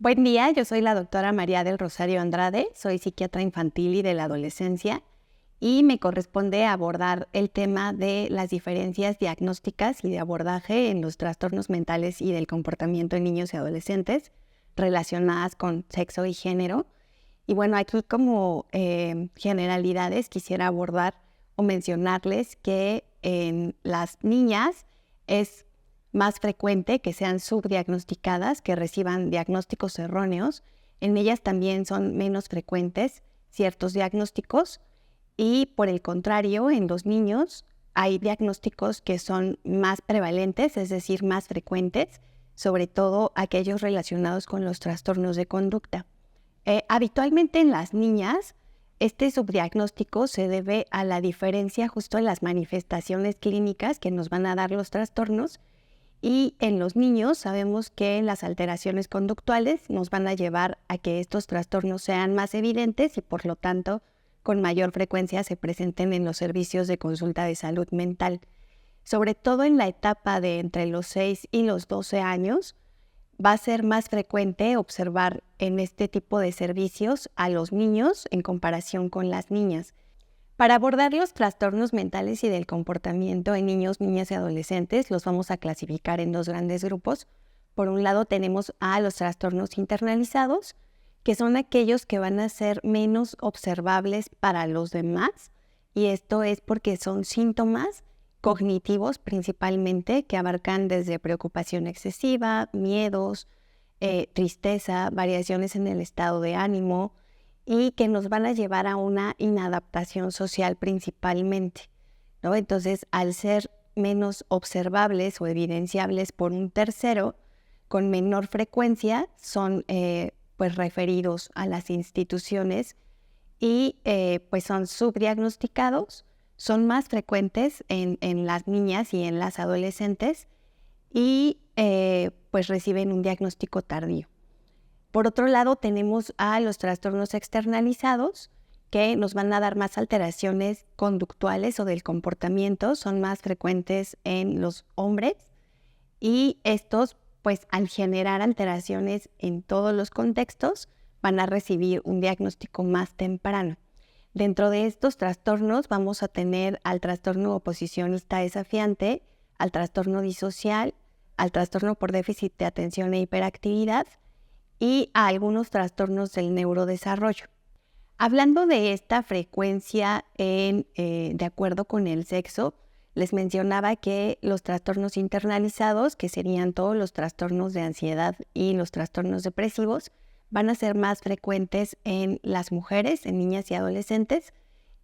Buen día, yo soy la doctora María del Rosario Andrade, soy psiquiatra infantil y de la adolescencia y me corresponde abordar el tema de las diferencias diagnósticas y de abordaje en los trastornos mentales y del comportamiento en niños y adolescentes relacionadas con sexo y género. Y bueno, aquí como generalidades quisiera abordar o mencionarles que en las niñas es más frecuente que sean subdiagnosticadas, que reciban diagnósticos erróneos. En ellas también son menos frecuentes ciertos diagnósticos y por el contrario, en los niños hay diagnósticos que son más prevalentes, es decir, más frecuentes, sobre todo aquellos relacionados con los trastornos de conducta. Habitualmente en las niñas, este subdiagnóstico se debe a la diferencia justo en las manifestaciones clínicas que nos van a dar los trastornos. Y en los niños sabemos que las alteraciones conductuales nos van a llevar a que estos trastornos sean más evidentes y por lo tanto con mayor frecuencia se presenten en los servicios de consulta de salud mental. Sobre todo en la etapa de entre los 6 y los 12 años, va a ser más frecuente observar en este tipo de servicios a los niños en comparación con las niñas. Para abordar los trastornos mentales y del comportamiento en niños, niñas y adolescentes, los vamos a clasificar en dos grandes grupos. Por un lado tenemos a los trastornos internalizados, que son aquellos que van a ser menos observables para los demás, y esto es porque son síntomas cognitivos principalmente que abarcan desde preocupación excesiva, miedos, tristeza, variaciones en el estado de ánimo, y que nos van a llevar a una inadaptación social principalmente, ¿no? Entonces, al ser menos observables o evidenciables por un tercero, con menor frecuencia son pues referidos a las instituciones y pues son subdiagnosticados, son más frecuentes en las niñas y en las adolescentes y pues reciben un diagnóstico tardío. Por otro lado, tenemos a los trastornos externalizados, que nos van a dar más alteraciones conductuales o del comportamiento, son más frecuentes en los hombres y estos, pues al generar alteraciones en todos los contextos, van a recibir un diagnóstico más temprano. Dentro de estos trastornos vamos a tener al trastorno oposicionista desafiante, al trastorno disocial, al trastorno por déficit de atención e hiperactividad, y a algunos trastornos del neurodesarrollo. Hablando de esta frecuencia de acuerdo con el sexo, les mencionaba que los trastornos internalizados, que serían todos los trastornos de ansiedad y los trastornos depresivos, van a ser más frecuentes en las mujeres, en niñas y adolescentes,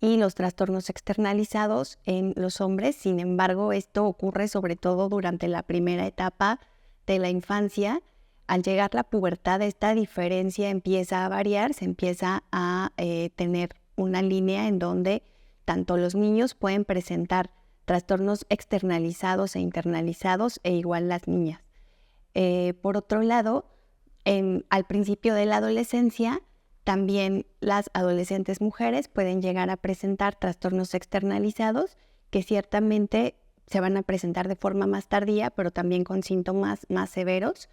y los trastornos externalizados en los hombres. Sin embargo, esto ocurre sobre todo durante la primera etapa de la infancia. Al llegar la pubertad, esta diferencia empieza a variar, se empieza a tener una línea en donde tanto los niños pueden presentar trastornos externalizados e internalizados e igual las niñas. Por otro lado, al principio de la adolescencia, también las adolescentes mujeres pueden llegar a presentar trastornos externalizados que ciertamente se van a presentar de forma más tardía, pero también con síntomas más severos,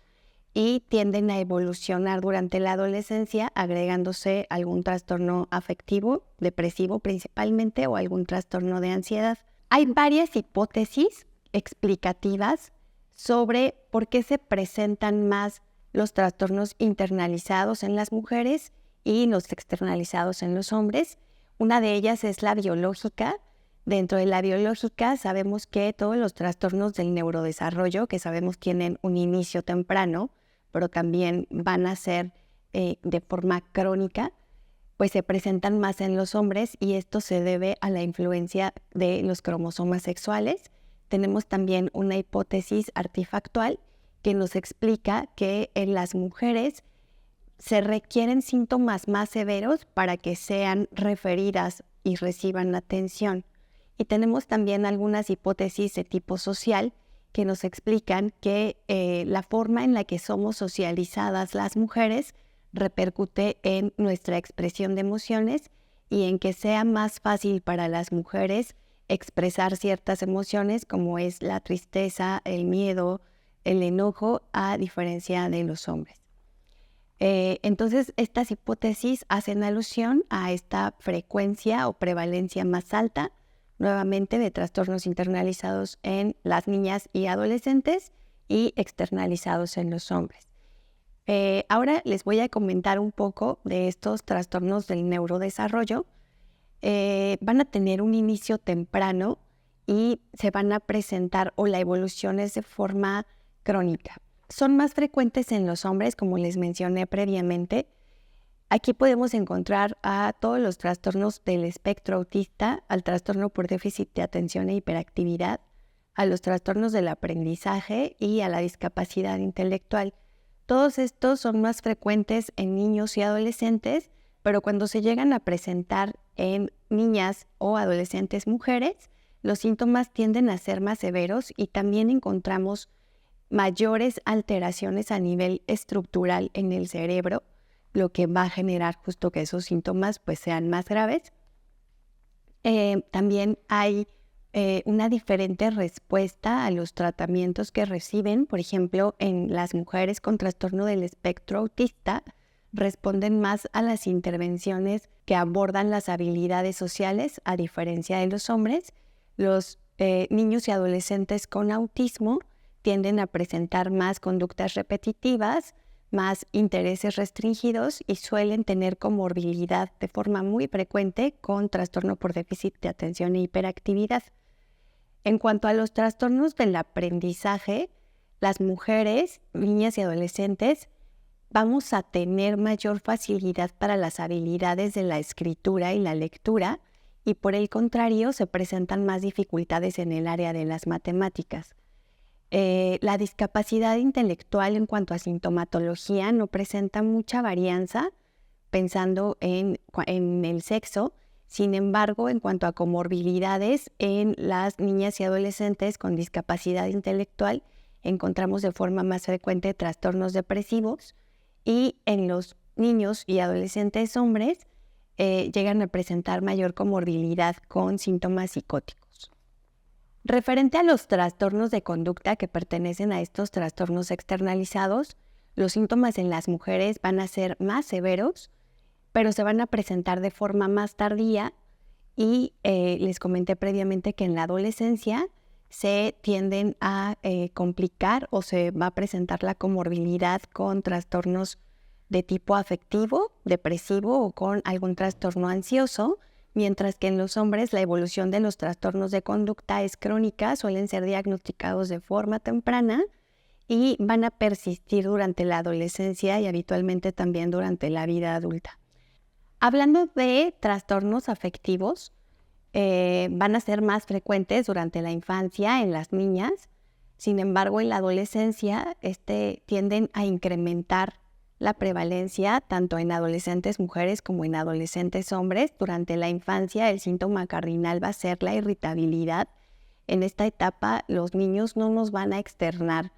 y tienden a evolucionar durante la adolescencia agregándose algún trastorno afectivo, depresivo principalmente, o algún trastorno de ansiedad. Hay varias hipótesis explicativas sobre por qué se presentan más los trastornos internalizados en las mujeres y los externalizados en los hombres. Una de ellas es la biológica. Dentro de la biológica sabemos que todos los trastornos del neurodesarrollo, que sabemos tienen un inicio temprano, pero también van a ser de forma crónica, pues se presentan más en los hombres y esto se debe a la influencia de los cromosomas sexuales. Tenemos también una hipótesis artefactual que nos explica que en las mujeres se requieren síntomas más severos para que sean referidas y reciban atención. Y tenemos también algunas hipótesis de tipo social que nos explican que la forma en la que somos socializadas las mujeres repercute en nuestra expresión de emociones y en que sea más fácil para las mujeres expresar ciertas emociones como es la tristeza, el miedo, el enojo, a diferencia de los hombres. Entonces, estas hipótesis hacen alusión a esta frecuencia o prevalencia más alta, nuevamente, de trastornos internalizados en las niñas y adolescentes y externalizados en los hombres. Ahora les voy a comentar un poco de estos trastornos del neurodesarrollo. Van a tener un inicio temprano y se van a presentar, o la evolución es de forma crónica. Son más frecuentes en los hombres, como les mencioné previamente. Aquí podemos encontrar a todos los trastornos del espectro autista, al trastorno por déficit de atención e hiperactividad, a los trastornos del aprendizaje y a la discapacidad intelectual. Todos estos son más frecuentes en niños y adolescentes, pero cuando se llegan a presentar en niñas o adolescentes mujeres, los síntomas tienden a ser más severos y también encontramos mayores alteraciones a nivel estructural en el cerebro, lo que va a generar justo que esos síntomas pues sean más graves. También hay una diferente respuesta a los tratamientos que reciben. Por ejemplo, en las mujeres con trastorno del espectro autista, responden más a las intervenciones que abordan las habilidades sociales, a diferencia de los hombres. Los niños y adolescentes con autismo tienden a presentar más conductas repetitivas, más intereses restringidos y suelen tener comorbilidad de forma muy frecuente con trastorno por déficit de atención e hiperactividad. En cuanto a los trastornos del aprendizaje, las mujeres, niñas y adolescentes vamos a tener mayor facilidad para las habilidades de la escritura y la lectura, y por el contrario se presentan más dificultades en el área de las matemáticas. La discapacidad intelectual en cuanto a sintomatología no presenta mucha varianza pensando en el sexo. Sin embargo, en cuanto a comorbilidades en las niñas y adolescentes con discapacidad intelectual, encontramos de forma más frecuente trastornos depresivos, y en los niños y adolescentes hombres llegan a presentar mayor comorbilidad con síntomas psicóticos. Referente a los trastornos de conducta que pertenecen a estos trastornos externalizados, los síntomas en las mujeres van a ser más severos, pero se van a presentar de forma más tardía, y les comenté previamente que en la adolescencia se tienden a complicar o se va a presentar la comorbilidad con trastornos de tipo afectivo, depresivo o con algún trastorno ansioso, mientras que en los hombres la evolución de los trastornos de conducta es crónica, suelen ser diagnosticados de forma temprana y van a persistir durante la adolescencia y habitualmente también durante la vida adulta. Hablando de trastornos afectivos, van a ser más frecuentes durante la infancia en las niñas. Sin embargo, en la adolescencia tienden a incrementar la prevalencia tanto en adolescentes mujeres como en adolescentes hombres. Durante la infancia, el síntoma cardinal va a ser la irritabilidad. En esta etapa, los niños no nos van a externar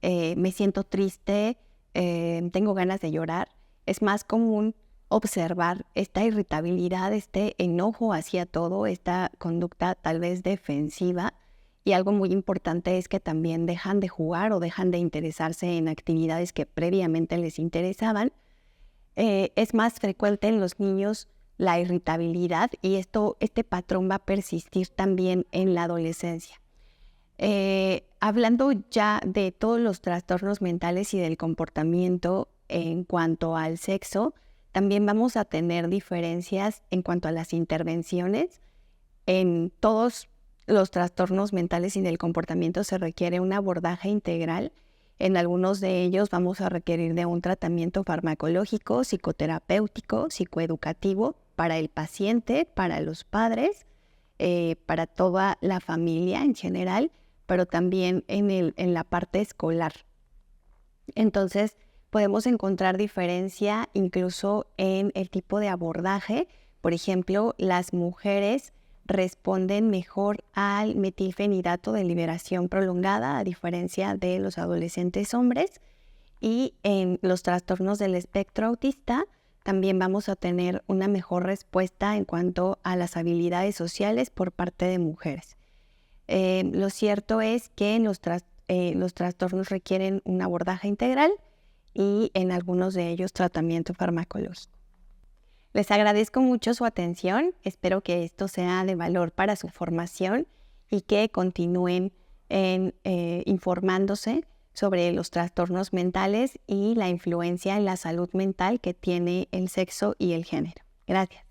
me siento triste, tengo ganas de llorar. Es más común observar esta irritabilidad, este enojo hacia todo, esta conducta tal vez defensiva. Y algo muy importante es que también dejan de jugar o dejan de interesarse en actividades que previamente les interesaban. Es más frecuente en los niños la irritabilidad, y este patrón va a persistir también en la adolescencia. Hablando ya de todos los trastornos mentales y del comportamiento en cuanto al sexo, también vamos a tener diferencias en cuanto a las intervenciones. En todos los trastornos mentales y del comportamiento se requiere un abordaje integral. En algunos de ellos vamos a requerir de un tratamiento farmacológico, psicoterapéutico, psicoeducativo para el paciente, para los padres, para toda la familia en general, pero también en la parte escolar. Entonces, podemos encontrar diferencia incluso en el tipo de abordaje. Por ejemplo, las mujeres responden mejor al metilfenidato de liberación prolongada, a diferencia de los adolescentes hombres. Y en los trastornos del espectro autista también vamos a tener una mejor respuesta en cuanto a las habilidades sociales por parte de mujeres. Lo cierto es que los trastornos requieren un abordaje integral, y en algunos de ellos tratamiento farmacológico. Les agradezco mucho su atención, espero que esto sea de valor para su formación y que continúen informándose sobre los trastornos mentales y la influencia en la salud mental que tiene el sexo y el género. Gracias.